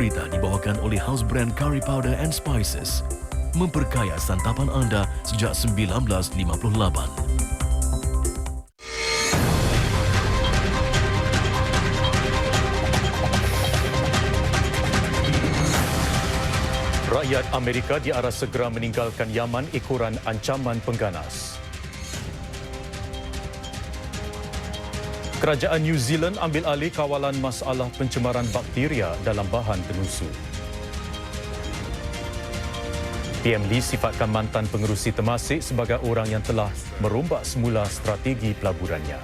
berita dibawakan oleh House Brand Curry Powder and Spices. Memperkaya santapan anda sejak 1958. Rakyat Amerika diarah segera meninggalkan Yaman ekoran ancaman pengganas. Kerajaan New Zealand ambil alih kawalan masalah pencemaran bakteria dalam bahan tenusu. PM Lee sifatkan mantan pengerusi Temasek sebagai orang yang telah merombak semula strategi pelaburannya.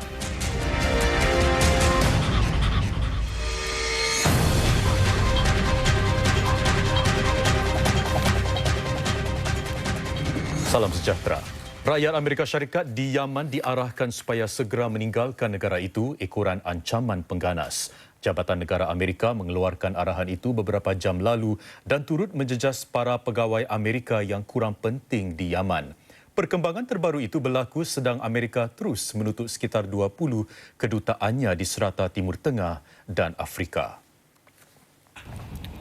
Salam sejahtera. Rakyat Amerika Syarikat di Yaman diarahkan supaya segera meninggalkan negara itu ekoran ancaman pengganas. Jabatan Negara Amerika mengeluarkan arahan itu beberapa jam lalu dan turut menjejas para pegawai Amerika yang kurang penting di Yaman. Perkembangan terbaru itu berlaku sedang Amerika terus menutup sekitar 20 kedutaannya di serata Timur Tengah dan Afrika.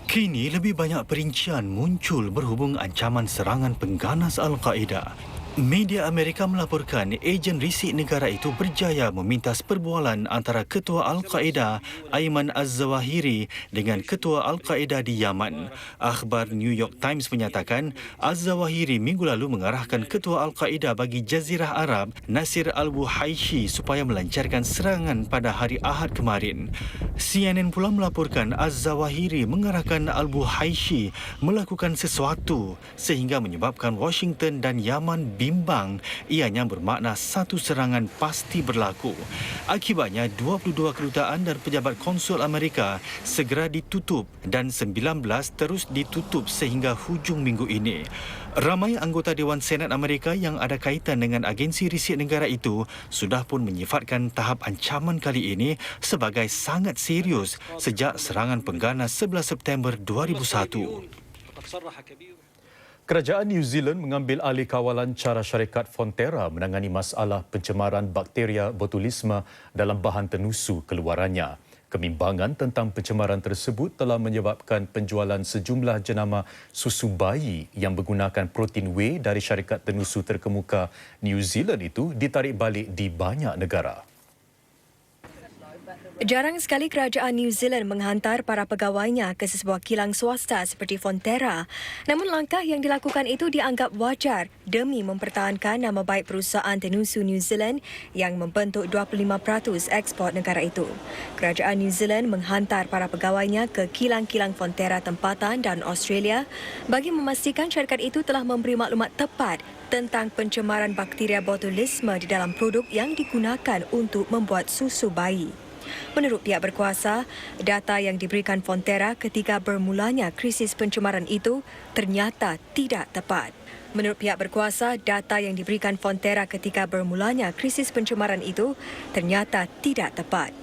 Kini lebih banyak perincian muncul berhubung ancaman serangan pengganas Al-Qaeda. Media Amerika melaporkan ejen risik negara itu berjaya memintas perbualan antara Ketua Al-Qaeda Ayman Az-Zawahiri dengan Ketua Al-Qaeda di Yaman. Akhbar New York Times menyatakan Az-Zawahiri minggu lalu mengarahkan Ketua Al-Qaeda bagi Jazirah Arab Nasir Al-Buhaishi supaya melancarkan serangan pada hari Ahad kemarin. CNN pula melaporkan Az-Zawahiri mengarahkan Al-Buhaishi melakukan sesuatu sehingga menyebabkan Washington dan Yaman bimbang, ianya bermakna satu serangan pasti berlaku. Akibatnya 22 kedutaan dan pejabat konsul Amerika segera ditutup dan 19 terus ditutup sehingga hujung minggu ini. Ramai anggota Dewan Senat Amerika yang ada kaitan dengan agensi risik negara itu sudah pun menyifatkan tahap ancaman kali ini sebagai sangat serius sejak serangan pengganas 11 September 2001. Kerajaan New Zealand mengambil alih kawalan cara syarikat Fonterra menangani masalah pencemaran bakteria botulisme dalam bahan tenusu keluarannya. Kebimbangan tentang pencemaran tersebut telah menyebabkan penjualan sejumlah jenama susu bayi yang menggunakan protein whey dari syarikat tenusu terkemuka New Zealand itu ditarik balik di banyak negara. Jarang sekali kerajaan New Zealand menghantar para pegawainya ke sesebuah kilang swasta seperti Fonterra. Namun langkah yang dilakukan itu dianggap wajar demi mempertahankan nama baik perusahaan tenusu New Zealand yang membentuk 25% ekspor negara itu. Kerajaan New Zealand menghantar para pegawainya ke kilang-kilang Fonterra tempatan dan Australia bagi memastikan syarikat itu telah memberi maklumat tepat tentang pencemaran bakteria botulisme di dalam produk yang digunakan untuk membuat susu bayi. Menurut pihak berkuasa, data yang diberikan Fonterra ketika bermulanya krisis pencemaran itu ternyata tidak tepat. Menurut pihak berkuasa, data yang diberikan Fonterra ketika bermulanya krisis pencemaran itu ternyata tidak tepat.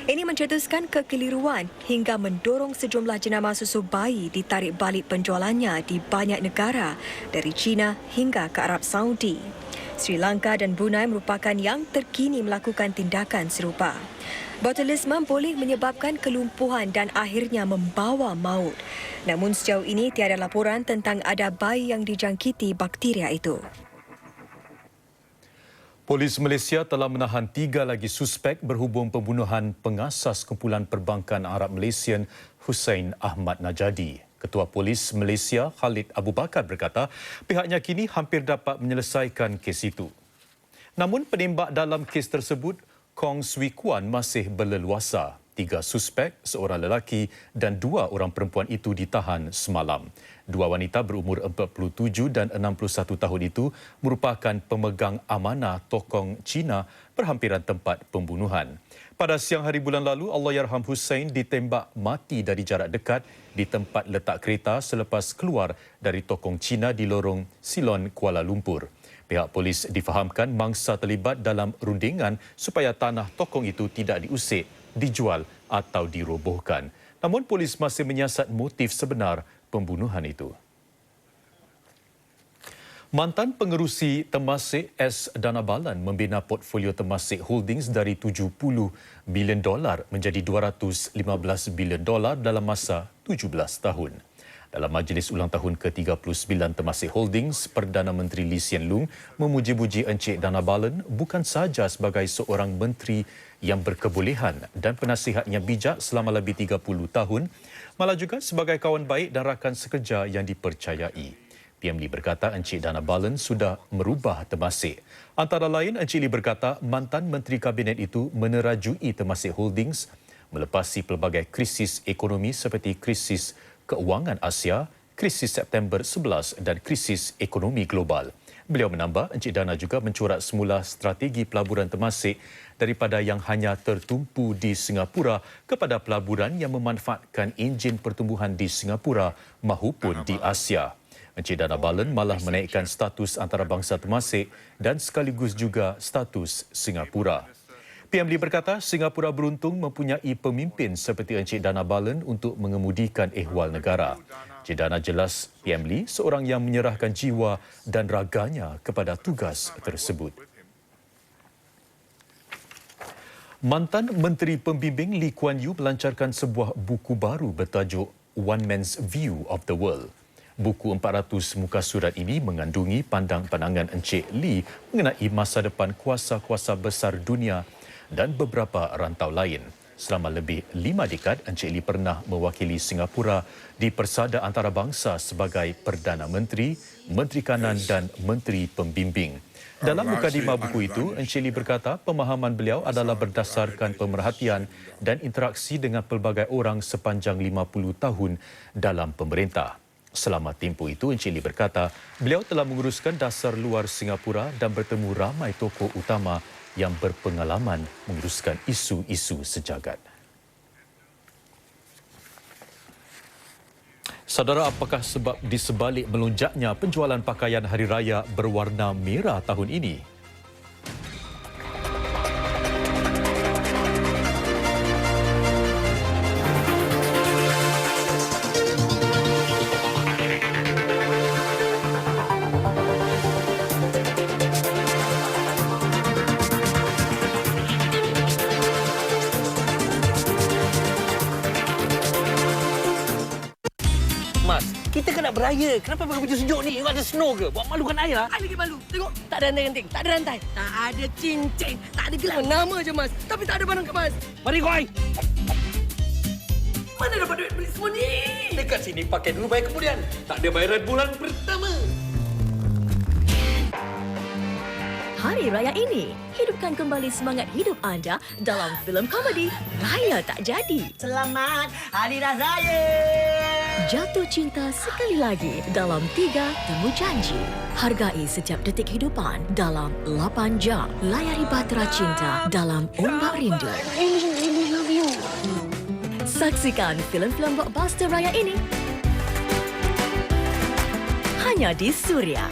Ini mencetuskan kekeliruan hingga mendorong sejumlah jenama susu bayi ditarik balik penjualannya di banyak negara dari China hingga ke Arab Saudi. Sri Lanka dan Brunei merupakan yang terkini melakukan tindakan serupa. Botulisme boleh menyebabkan kelumpuhan dan akhirnya membawa maut. Namun sejauh ini tiada laporan tentang ada bayi yang dijangkiti bakteria itu. Polis Malaysia telah menahan 3 lagi suspek berhubung pembunuhan pengasas kumpulan perbankan Arab Malaysian Hussein Ahmad Najadi. Ketua Polis Malaysia Khalid Abu Bakar berkata pihaknya kini hampir dapat menyelesaikan kes itu. Namun penembak dalam kes tersebut Kong Swee Kuan masih berleluasa. 3 suspek, seorang lelaki dan 2 orang perempuan itu ditahan semalam. 2 wanita berumur 47 dan 61 tahun itu merupakan pemegang amanah tokong Cina berhampiran tempat pembunuhan. Pada siang hari bulan lalu, Allahyarham Hussein ditembak mati dari jarak dekat di tempat letak kereta selepas keluar dari tokong Cina di lorong Silon, Kuala Lumpur. Pihak polis difahamkan mangsa terlibat dalam rundingan supaya tanah tokong itu tidak diusik, dijual atau dirobohkan. Namun polis masih menyiasat motif sebenar pembunuhan itu. Mantan pengerusi Temasek S. Danabalan membina portfolio Temasek Holdings dari $70 bilion menjadi $215 bilion dalam masa 17 tahun. Dalam majlis ulang tahun ke-39 Temasek Holdings, Perdana Menteri Lee Hsien Loong memuji-puji Encik Danabalan bukan sahaja sebagai seorang menteri yang berkebolehan dan penasihat yang bijak selama lebih 30 tahun, malah juga sebagai kawan baik dan rakan sekerja yang dipercayai. PM Lee berkata Encik Danabalan sudah merubah Temasek. Antara lain, Encik Lee berkata mantan Menteri Kabinet itu menerajui Temasek Holdings melepasi pelbagai krisis ekonomi seperti krisis keuangan Asia, krisis September 11 dan krisis ekonomi global. Beliau menambah, Encik Dana juga mencorak semula strategi pelaburan Temasek daripada yang hanya tertumpu di Singapura kepada pelaburan yang memanfaatkan enjin pertumbuhan di Singapura mahupun di Asia. Encik Danabalan malah menaikkan status antarabangsa Temasek dan sekaligus juga status Singapura. PM Lee berkata Singapura beruntung mempunyai pemimpin seperti Encik Danabalan untuk mengemudikan ehwal negara. Encik Dana jelas PM Lee seorang yang menyerahkan jiwa dan raganya kepada tugas tersebut. Mantan Menteri Pembimbing Lee Kuan Yew melancarkan sebuah buku baru bertajuk One Man's View of the World. Buku 400 muka surat ini mengandungi pandangan Encik Lee mengenai masa depan kuasa-kuasa besar dunia dan beberapa rantau lain. Selama lebih 5 dekad, Encik Lee pernah mewakili Singapura di Persada Antarabangsa sebagai Perdana Menteri, Menteri Kanan dan Menteri Pembimbing. Dalam mukadimah buku itu, Encik Lee berkata pemahaman beliau adalah berdasarkan pemerhatian dan interaksi dengan pelbagai orang sepanjang 50 tahun dalam pemerintah. Selama tempoh itu, Encik Lee berkata beliau telah menguruskan dasar luar Singapura dan bertemu ramai tokoh utama yang berpengalaman menguruskan isu-isu sejagat. Saudara, apakah sebab di sebalik melonjaknya penjualan pakaian hari raya berwarna merah tahun ini? Mas, kita kan nak beraya. Kenapa pakai baju sejuk ni? Ada snow ke? Buat malukan ayah. Ada lagi malu. Tengok, tak ada ranting-ranting, tak ada rantai, tak ada cincin, tak ada gelang. Nama je, Mas. Tapi tak ada barang kemas. Mari koi. Mana dapat duit beli semua ni? Dekat sini pakai dulu bayar kemudian. Tak ada bayaran bulan pertama. Hari Raya ini, hidupkan kembali semangat hidup anda dalam filem komedi Raya Tak Jadi. Selamat Hari Raya. Jatuh cinta sekali lagi dalam 3 Temu Janji. Hargai setiap detik hidupan dalam 8 jam. Layari Bahtera Cinta dalam Ombak Rindu. Saksikan filem-filem blockbuster Raya ini hanya di Suria.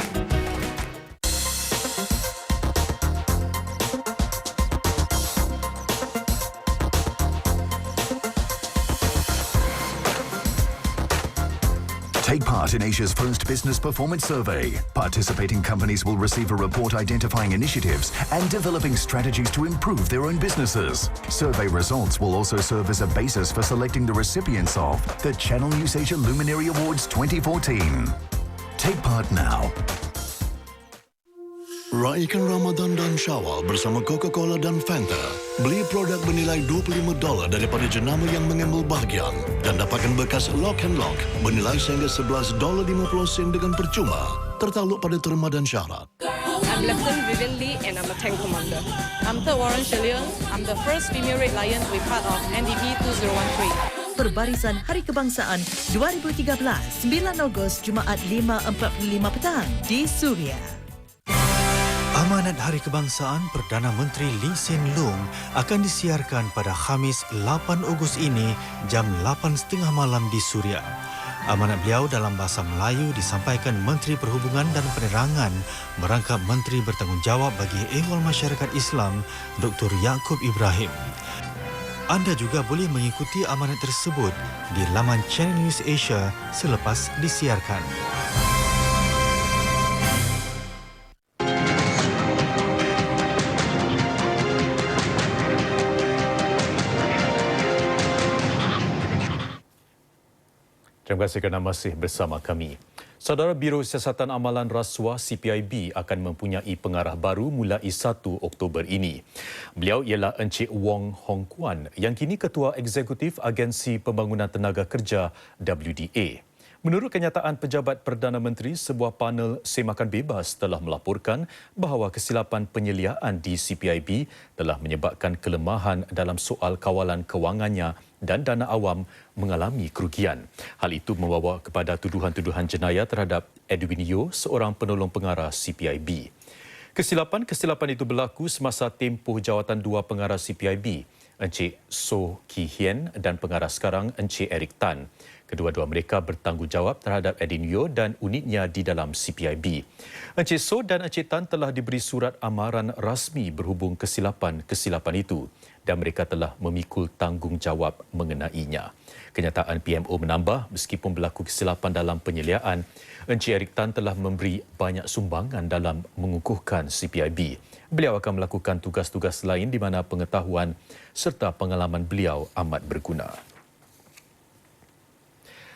Take part in Asia's first business performance survey. Participating companies will receive a report identifying initiatives and developing strategies to improve their own businesses. Survey results will also serve as a basis for selecting the recipients of the Channel News Asia Luminary Awards 2014. Take part now. Raikan Ramadan dan Syawal bersama Coca-Cola dan Fanta. Beli produk bernilai $25 daripada jenama yang mengambil bahagian dan dapatkan bekas Lock and Lock bernilai sehingga $11.50 dengan percuma. Tertakluk pada terma dan syarat. I'm Lieutenant Vivian Lee and I'm a tank commander. I'm 3rd Warrant Shillian. I'm the first female Red Lion to be part of NDP 2013. Perbarisan Hari Kebangsaan 2013, 9 Ogos, Jumaat 5.45 petang di Suria. Amanat Hari Kebangsaan Perdana Menteri Lee Hsien Loong akan disiarkan pada Khamis 8 Ogos ini jam 8.30 malam di Suria. Amanat beliau dalam bahasa Melayu disampaikan Menteri Perhubungan dan Penerangan merangkap Menteri Bertanggungjawab bagi Ehwal Masyarakat Islam Dr. Yaakob Ibrahim. Anda juga boleh mengikuti amanat tersebut di laman Channel News Asia selepas disiarkan. Terima kasih kerana masih bersama kami. Saudara, Biro Siasatan Amalan Rasuah CPIB akan mempunyai pengarah baru mulai 1 Oktober ini. Beliau ialah Encik Wong Hong Kuan yang kini Ketua Eksekutif Agensi Pembangunan Tenaga Kerja WDA. Menurut kenyataan Pejabat Perdana Menteri, sebuah panel semakan bebas telah melaporkan bahawa kesilapan penyeliaan di CPIB telah menyebabkan kelemahan dalam soal kawalan kewangannya dan dana awam mengalami kerugian. Hal itu membawa kepada tuduhan-tuduhan jenayah terhadap Edwin Yeo, seorang penolong pengarah CPIB. Kesilapan itu berlaku semasa tempoh jawatan dua pengarah CPIB, Encik So Ki Hien dan pengarah sekarang Encik Eric Tan. Kedua-dua mereka bertanggungjawab terhadap Edwin Yeo dan unitnya di dalam CPIB. Encik So dan Encik Tan telah diberi surat amaran rasmi berhubung kesilapan itu dan mereka telah memikul tanggungjawab mengenainya. Kenyataan PMO menambah, meskipun berlaku kesilapan dalam penyeliaan, Encik Eric Tan telah memberi banyak sumbangan dalam mengukuhkan CPIB. Beliau akan melakukan tugas-tugas lain di mana pengetahuan serta pengalaman beliau amat berguna.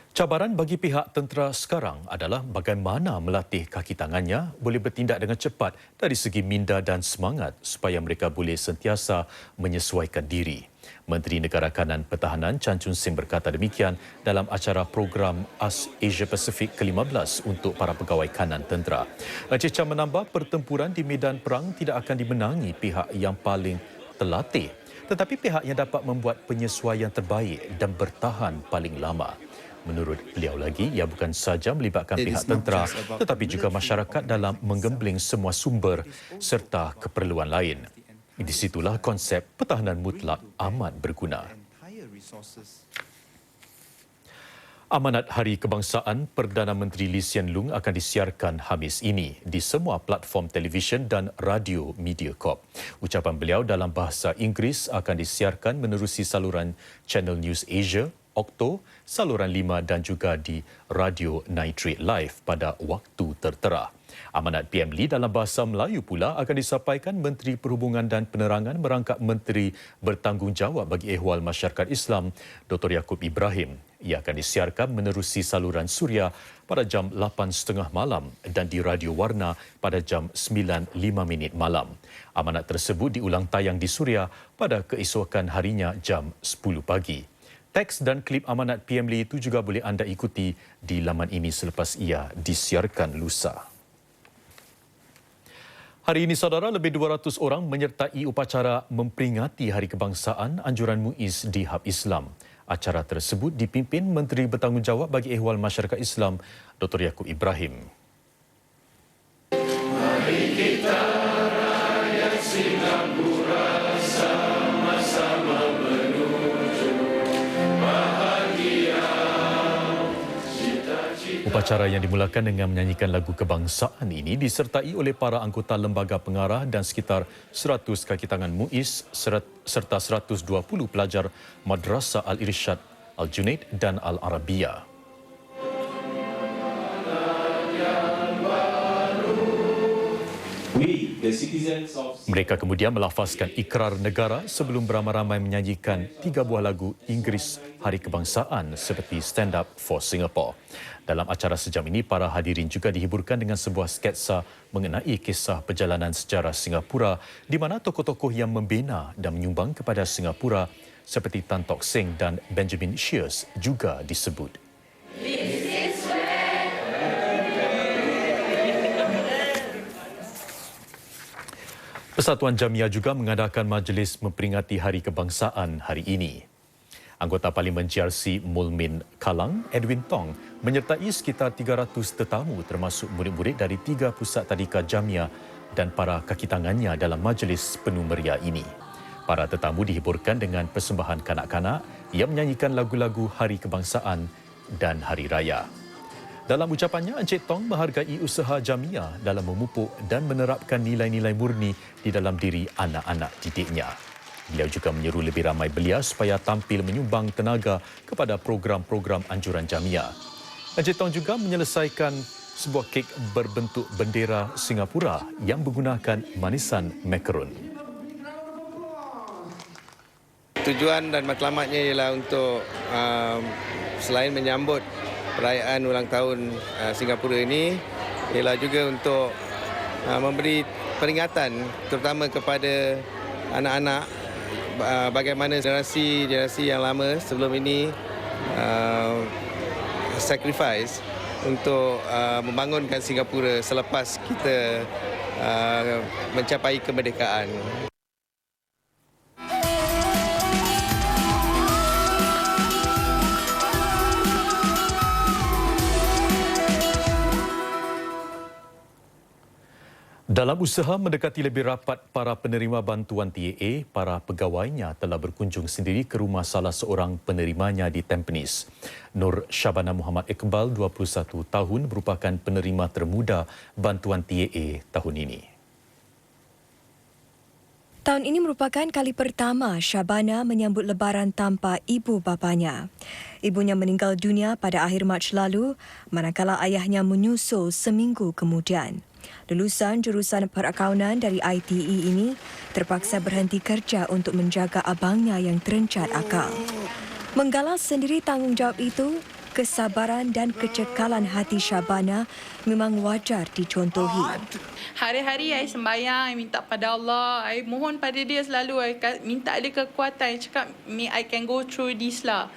Cabaran bagi pihak tentera sekarang adalah bagaimana melatih kaki tangannya boleh bertindak dengan cepat dari segi minda dan semangat supaya mereka boleh sentiasa menyesuaikan diri. Menteri Negara Kanan Pertahanan Chan Chun Sing berkata demikian dalam acara program AS Asia Pasifik ke-15 untuk para pegawai kanan tentera. Encik Chan menambah, pertempuran di medan perang tidak akan dimenangi pihak yang paling terlatih, tetapi pihak yang dapat membuat penyesuaian terbaik dan bertahan paling lama. Menurut beliau lagi, ia bukan sahaja melibatkan pihak tentera tetapi juga masyarakat dalam menggembling semua sumber serta keperluan lain. Di situlah konsep pertahanan mutlak amat berguna. Amanat Hari Kebangsaan Perdana Menteri Lee Hsien Loong akan disiarkan Khamis ini di semua platform televisyen dan radio Mediacorp. Ucapan beliau dalam bahasa Inggeris akan disiarkan menerusi saluran Channel News Asia, Okto, saluran 5 dan juga di Radio Nitrate Live pada waktu tertera. Amanat PM Lee dalam bahasa Melayu pula akan disampaikan Menteri Perhubungan dan Penerangan merangkap Menteri Bertanggungjawab bagi Ehwal Masyarakat Islam, Dr. Yaakob Ibrahim. Ia akan disiarkan menerusi saluran Suria pada jam 8.30 malam dan di Radio Warna pada jam 9.05 malam. Amanat tersebut diulang tayang di Suria pada keesokan harinya jam 10 pagi. Teks dan klip amanat PM Lee itu juga boleh anda ikuti di laman ini selepas ia disiarkan lusa. Hari ini, saudara, lebih 200 orang menyertai upacara memperingati Hari Kebangsaan Anjuran Muiz di Hub Islam. Acara tersebut dipimpin Menteri Bertanggungjawab bagi Ehwal Masyarakat Islam, Dr. Yaakob Ibrahim. Mari kita rakyat Singapura sama-sama menuju bahagia. Upacara yang dimulakan dengan menyanyikan lagu kebangsaan ini disertai oleh para anggota lembaga pengarah dan sekitar 100 kaki tangan Muiz serta 120 pelajar Madrasah Al-Irsyad, Al-Junaid dan Al-Arabiyah. Mereka kemudian melafazkan ikrar negara sebelum beramai-ramai menyanyikan 3 buah lagu Inggeris Hari Kebangsaan seperti Stand Up for Singapore. Dalam acara sejam ini, para hadirin juga dihiburkan dengan sebuah sketsa mengenai kisah perjalanan sejarah Singapura di mana tokoh-tokoh yang membina dan menyumbang kepada Singapura seperti Tan Tock Seng dan Benjamin Sheares juga disebut. Persatuan Jamiah juga mengadakan majlis memperingati Hari Kebangsaan hari ini. Anggota Parlimen GRC Mulmin Kalang, Edwin Tong, menyertai sekitar 300 tetamu termasuk murid-murid dari 3 pusat tadika Jamiah dan para kaki tangannya dalam majlis penuh meriah ini. Para tetamu dihiburkan dengan persembahan kanak-kanak yang menyanyikan lagu-lagu Hari Kebangsaan dan Hari Raya. Dalam ucapannya, Encik Tong menghargai usaha Jamiah dalam memupuk dan menerapkan nilai-nilai murni di dalam diri anak-anak didiknya. Beliau juga menyeru lebih ramai belia supaya tampil menyumbang tenaga kepada program-program anjuran Jamiah. Encik Tong juga menyelesaikan sebuah kek berbentuk bendera Singapura yang menggunakan manisan makaron. Tujuan dan matlamatnya ialah untuk selain menyambut perayaan ulang tahun Singapura ini ialah juga untuk memberi peringatan terutama kepada anak-anak bagaimana generasi yang lama sebelum ini sacrifice untuk membangunkan Singapura selepas kita mencapai kemerdekaan. Dalam usaha mendekati lebih rapat para penerima bantuan TAA, para pegawainya telah berkunjung sendiri ke rumah salah seorang penerimanya di Tampines. Nur Syabana Muhammad Iqbal, 21 tahun, merupakan penerima termuda bantuan TAA tahun ini. Tahun ini merupakan kali pertama Syabana menyambut Lebaran tanpa ibu bapanya. Ibunya meninggal dunia pada akhir Mac lalu, manakala ayahnya menyusul seminggu kemudian. Lulusan jurusan perakaunan dari ITE ini terpaksa berhenti kerja untuk menjaga abangnya yang terencat akal. Menggalas sendiri tanggungjawab itu, kesabaran dan kecekalan hati Syabana memang wajar dicontohi. Hari-hari saya sembahyang, saya minta pada Allah, saya mohon pada dia selalu, saya minta dia kekuatan, saya cakap, I can go through this lah.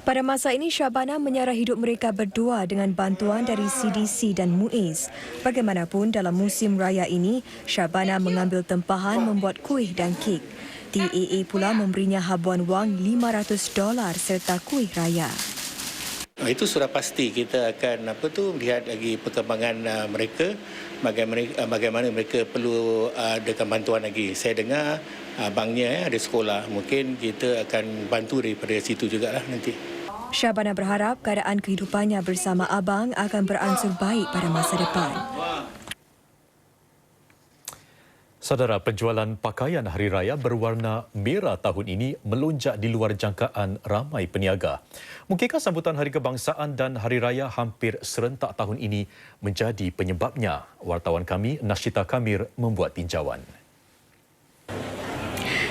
Pada masa ini, Syabana menyerah hidup mereka berdua dengan bantuan dari CDC dan MUIZ. Bagaimanapun, dalam musim raya ini, Syabana mengambil tempahan membuat kuih dan kek. TAA pula memberinya habuan wang $500 serta kuih raya. Itu sudah pasti kita akan lihat lagi perkembangan mereka, bagaimana mereka perlu adakan bantuan lagi. Saya dengar abangnya ada sekolah, mungkin kita akan bantu daripada situ jugalah nanti. Syabana berharap keadaan kehidupannya bersama abang akan beransur baik pada masa depan. Saudara, penjualan pakaian hari raya berwarna merah tahun ini melonjak di luar jangkaan ramai peniaga. Mungkinkah sambutan Hari Kebangsaan dan Hari Raya hampir serentak tahun ini menjadi penyebabnya? Wartawan kami, Nashita Kamir, membuat tinjauan.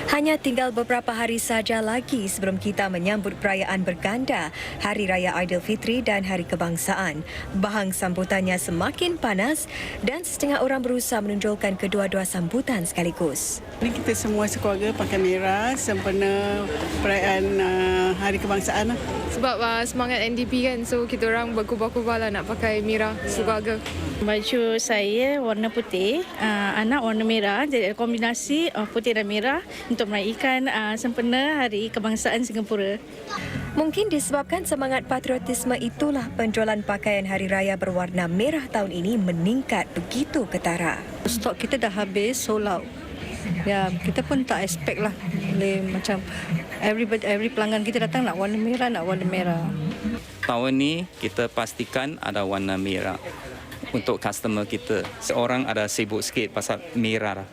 Hanya tinggal beberapa hari saja lagi sebelum kita menyambut perayaan berganda Hari Raya Aidilfitri dan Hari Kebangsaan. Bahang sambutannya semakin panas dan setengah orang berusaha menonjolkan kedua-dua sambutan sekaligus. Kita semua sekeluarga pakai merah sempena perayaan Hari Kebangsaan. Sebab semangat NDP kan, so kita orang berkubar-kubar lah nak pakai merah sekeluarga. Baju saya warna putih, anak warna merah, jadi kombinasi putih dan merah untuk meraihkan sempena Hari Kebangsaan Singapura. Mungkin disebabkan semangat patriotisme itulah penjualan pakaian Hari Raya berwarna merah tahun ini meningkat begitu ketara. Stok kita dah habis, sold out. Ya, kita pun tak expect lah. Macam every pelanggan kita datang nak warna merah. Tahun ni kita pastikan ada warna merah untuk customer kita. Seorang ada sibuk sikit pasal merah.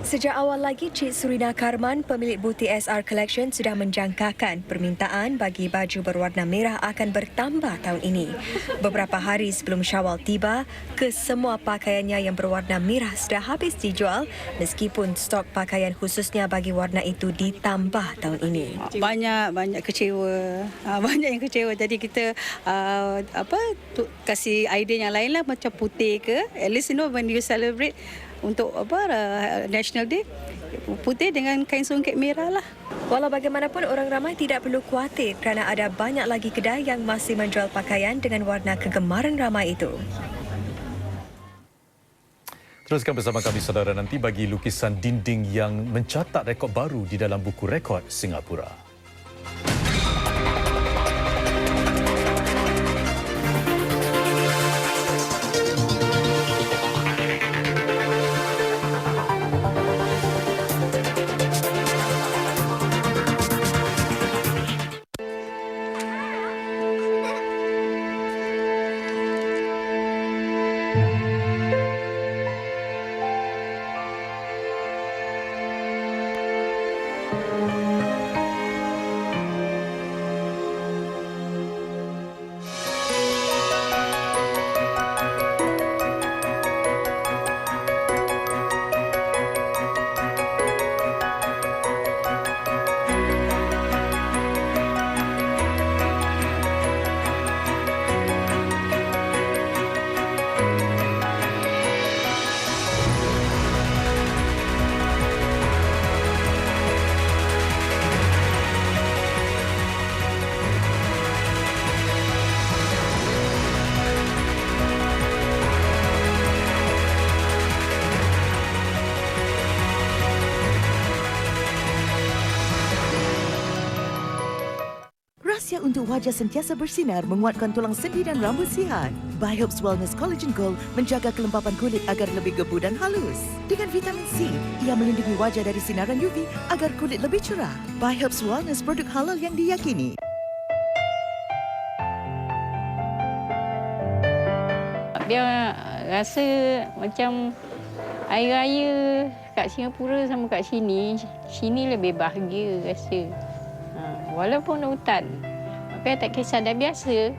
Sejak awal lagi, Cik Surina Karman, pemilik butik SR Collection, sudah menjangkakan permintaan bagi baju berwarna merah akan bertambah tahun ini. Beberapa hari sebelum Syawal tiba, kesemua pakaiannya yang berwarna merah sudah habis dijual meskipun stok pakaian khususnya bagi warna itu ditambah tahun ini. Banyak kecewa. Banyak yang kecewa. Jadi kita kasih idea yang lain lah, macam putih ke. At least when you celebrate untuk National Day, putih dengan kain songket merah lah. Walau bagaimanapun, orang ramai tidak perlu khawatir kerana ada banyak lagi kedai yang masih menjual pakaian dengan warna kegemaran ramai itu. Teruskan bersama kami, saudara, nanti bagi lukisan dinding yang mencatat rekod baru di dalam buku rekod Singapura. untuk wajah sentiasa bersinar menguatkan tulang sendi dan rambut sihat. Biops Wellness Collagen Gold menjaga kelembapan kulit agar lebih gebu dan halus. Dengan vitamin C, ia melindungi wajah dari sinaran UV agar kulit lebih cerah. Biops Wellness produk halal yang diyakini. Dia rasa macam Hari Raya kat Singapura sama kat sini lebih bahagia rasa. Walaupun hutan, tapi tak kisah, dah biasa.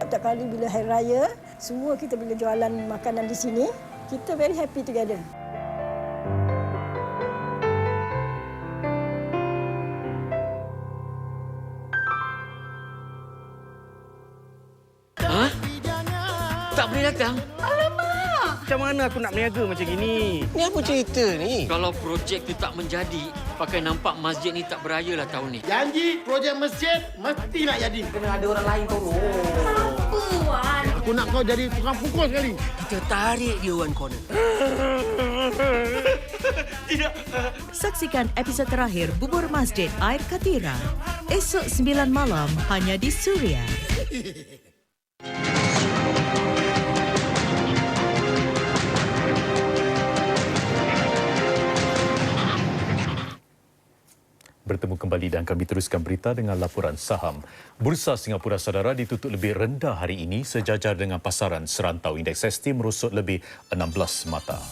Setiap kali bila Hari Raya, semua kita bila jualan makanan di sini, kita very happy together. Tak boleh datang? Alamak! Macam mana aku nak berniaga macam gini? Ni apa cerita ni? Kalau projek tu tak menjadi, pakai nampak masjid ni tak beraya lah tahun ni. Janji projek masjid mesti nak jadi. Kena ada orang lain tolong. Apa, Wan? Aku nak kau jadi tukang pukul sekali. Kita tarik dia Wan corner. Tidak. Saksikan episod terakhir Bubur Masjid Air Katira. Esok 9 malam hanya di Suria. Bertemu kembali dan kami teruskan berita dengan laporan saham. Bursa Singapura Saudara ditutup lebih rendah hari ini sejajar dengan pasaran serantau. Indeks ST merosot lebih 16 mata.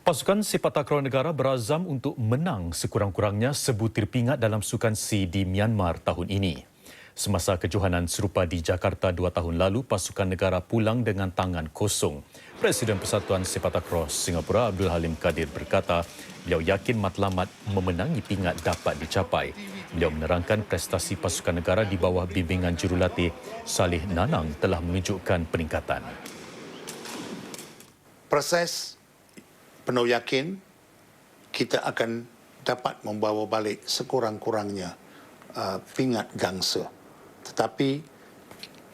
Pasukan sepak takraw negara berazam untuk menang sekurang-kurangnya sebutir pingat dalam Sukan C di Myanmar tahun ini. Semasa kejohanan serupa di Jakarta 2 tahun lalu, pasukan negara pulang dengan tangan kosong. Presiden Persatuan Sepak Takraw Singapura Abdul Halim Kadir berkata, beliau yakin matlamat memenangi pingat dapat dicapai. Beliau menerangkan prestasi pasukan negara di bawah bimbingan jurulatih Salih Nanang telah menunjukkan peningkatan. Proses penuh yakin kita akan dapat membawa balik sekurang-kurangnya pingat gangsa. Tetapi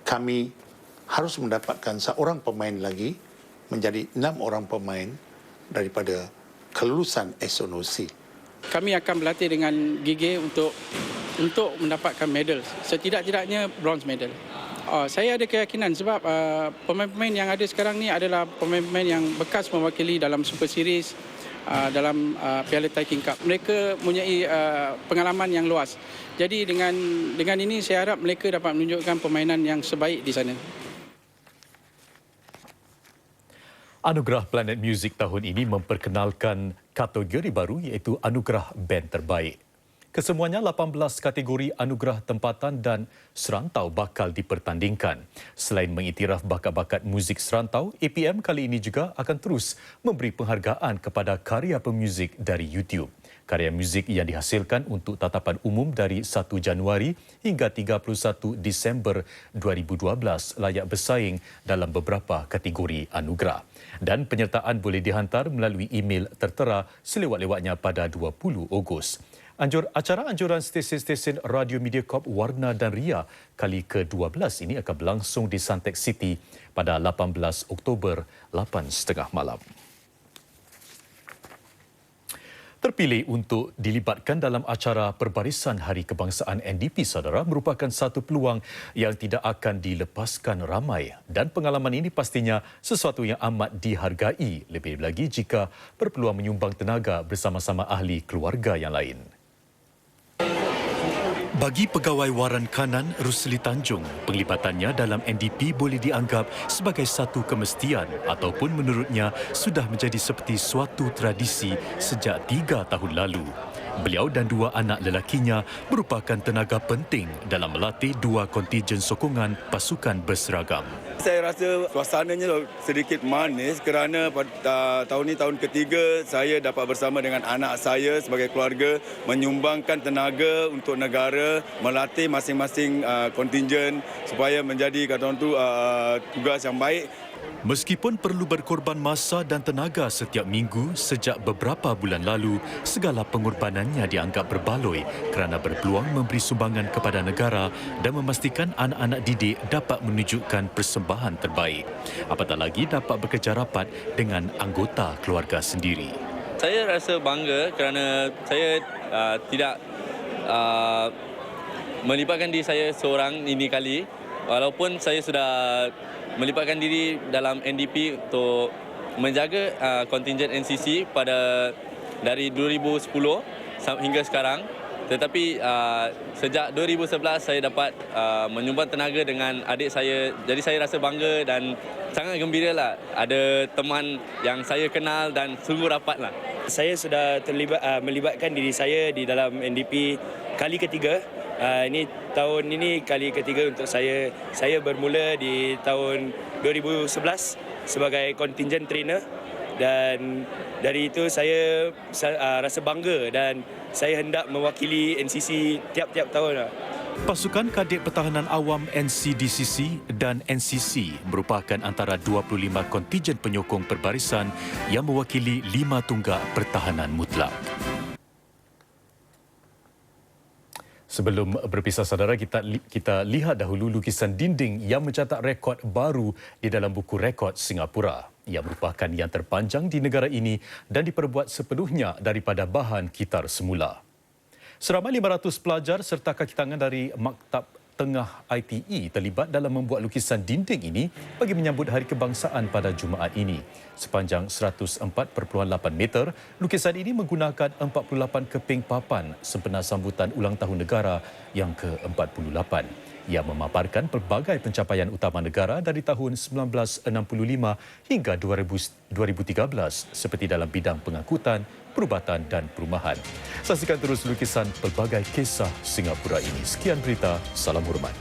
kami harus mendapatkan seorang pemain lagi menjadi 6 orang pemain daripada kelulusan SONOC. Kami akan berlatih dengan gigih untuk mendapatkan medal. Setidak-tidaknya bronze medal. Saya ada keyakinan sebab pemain-pemain yang ada sekarang ni adalah pemain-pemain yang bekas mewakili dalam Super Series, dalam Piala Thai King Cup. Mereka mempunyai pengalaman yang luas. Jadi dengan ini saya harap mereka dapat menunjukkan permainan yang sebaik di sana. Anugerah Planet Music tahun ini memperkenalkan kategori baru iaitu Anugerah Band Terbaik. Kesemuanya 18 kategori anugerah tempatan dan serantau bakal dipertandingkan. Selain mengiktiraf bakat-bakat muzik serantau, APM kali ini juga akan terus memberi penghargaan kepada karya pemuzik dari YouTube. Karya muzik yang dihasilkan untuk tatapan umum dari 1 Januari hingga 31 Disember 2012 layak bersaing dalam beberapa kategori anugerah. Dan penyertaan boleh dihantar melalui email tertera selewat-lewatnya pada 20 Ogos. Acara anjuran stesen-stesen Radio Mediacorp Warna dan Ria kali ke-12 ini akan berlangsung di Suntec City pada 18 Oktober 8.30 malam. Terpilih untuk dilibatkan dalam acara Perbarisan Hari Kebangsaan NDP Saudara merupakan satu peluang yang tidak akan dilepaskan ramai dan pengalaman ini pastinya sesuatu yang amat dihargai, lebih lagi jika berpeluang menyumbang tenaga bersama-sama ahli keluarga yang lain. Bagi pegawai waran kanan Rusli Tanjung, penglibatannya dalam NDP boleh dianggap sebagai satu kemestian ataupun menurutnya sudah menjadi seperti suatu tradisi sejak 3 tahun lalu. Beliau dan 2 anak lelakinya merupakan tenaga penting dalam melatih 2 kontijen sokongan pasukan berseragam. Saya rasa suasananya sedikit manis kerana pada tahun ini tahun ketiga saya dapat bersama dengan anak saya sebagai keluarga menyumbangkan tenaga untuk negara, melatih masing-masing kontijen supaya menjadi kata orang tu tugas yang baik Meskipun perlu berkorban masa dan tenaga setiap minggu sejak beberapa bulan lalu, segala pengorbanannya dianggap berbaloi kerana berpeluang memberi sumbangan kepada negara dan memastikan anak-anak didik dapat menunjukkan persembahan terbaik. Apatah lagi dapat bekerja rapat dengan anggota keluarga sendiri. Saya rasa bangga kerana saya tidak melibatkan diri saya seorang ini kali, walaupun saya sudah melibatkan diri dalam NDP untuk menjaga kontingen NCC dari 2010 hingga sekarang. Tetapi sejak 2011 saya dapat menyumbang tenaga dengan adik saya. Jadi saya rasa bangga dan sangat gembira lah. Ada teman yang saya kenal dan sungguh rapat lah. Saya sudah melibatkan diri saya di dalam NDP kali ketiga. Ini tahun ini kali ketiga untuk saya. Saya bermula di tahun 2011 sebagai contingent trainer dan dari itu saya rasa bangga dan saya hendak mewakili NCC tiap-tiap tahun. Pasukan Kadet Pertahanan Awam NCDCC dan NCC merupakan antara 25 kontingen penyokong perbarisan yang mewakili 5 tunggak pertahanan mutlak. Sebelum berpisah saudara, kita lihat dahulu lukisan dinding yang mencatat rekod baru di dalam buku rekod Singapura. Ia merupakan yang terpanjang di negara ini dan diperbuat sepenuhnya daripada bahan kitar semula. Seramai 500 pelajar serta kaki tangan dari Maktab Tengah ITE terlibat dalam membuat lukisan dinding ini bagi menyambut Hari Kebangsaan pada Jumaat ini. Sepanjang 104.8 meter, lukisan ini menggunakan 48 keping papan sempena sambutan ulang tahun negara yang ke-48. Ia memaparkan pelbagai pencapaian utama negara dari tahun 1965 hingga 2013 seperti dalam bidang pengangkutan, perubatan dan perumahan. Saksikan terus lukisan pelbagai kisah Singapura ini. Sekian berita, salam hormat.